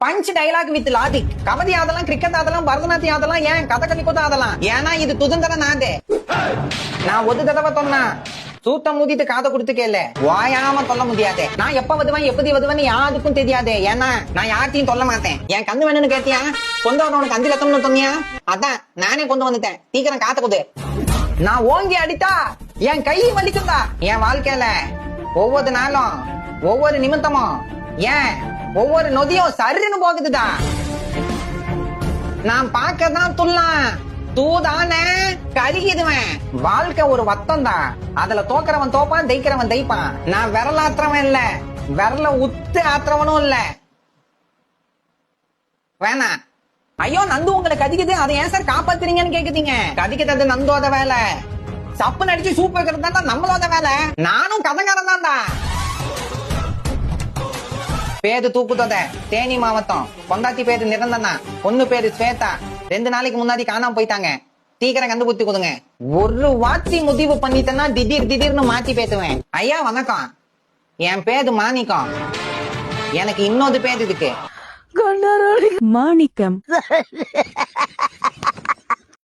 Punch dialogue with logic. Kabaddi ஆடலாம், cricket ஆடலாம், பரதநாட்டியம் ஆடலாம், ஏன் கதகளி கூட ஆடலாம். ஏன்னா இது சுதந்திர நாடு. நான் ஒரு தடவை சொன்னா சூத்த மூதிட்டு காதை கொடுத்து கேளு, வாயாம சொல்ல முடியாது. நான் எப்ப வருவேன் எப்படி வருவேன்னு யாருக்கும் தெரியாது. ஏன்னா நான் யார்த்தையும் சொல்ல மாட்டேன். என் கண்ணு வேணும்னு கேட்டியா, கொண்டு வர உனக்கு 5 லட்சம்னு சொன்னியா, அதான் நானே கொண்டு வந்துட்டேன். சீக்கிரம் காத்த கொடு. நான் ஓங்கி அடித்தா என் கை வலிக்குதா. என் வாழ்க்கையில ஒவ்வொரு நாளும் ஒவ்வொரு நிமித்தமும் ஏன் ஒவ்வொரு நொதியும் சரின்னு போகுதுதா. நான் பார்க்கதான் துல்லாம் தூதானே கருகிடுவேன். வாழ்க்கை ஒரு வட்டம் தான். அதுல தோக்கிறவன் தோப்பான், ஜெயிக்கிறவன் ஜெயிப்பான். நான் விரலாத்துறவன் இல்ல, விரல உத்து ஆத்துறவனும் இல்ல. வேணா. ஐயோ நந்து உங்களை கதிக்குது, அதை ஏன் சார் காப்பாத்துறீங்கன்னு கேக்குறீங்க. கதிக்கிறது நந்தோத வேலை. சப்பு நடிச்சு சூப் வைக்கிறது தான் நம்மளோட வேலை. நானும் கதங்காரன் தான்டா. பேரு தூக்குதோத தேனி மாவட்டம். பொண்டாட்டி பேரு நிரந்தனா, பொண்ணு பேரு ஸ்வேதா. 2 நாளைக்கு முன்னாடி காணாம போயிட்டாங்க. சீக்கிரம் கண்டுபிடிச்சு கொடுங்க. ஒரு வார்த்தை முடிவு பண்ணிட்டேன்னா திடீர்னு மாத்தி பேசுவேன். ஐயா வணக்கம், என் பேரு மாணிக்கம். எனக்கு இன்னொரு பேர் இருக்கு, மாணிக்கம்.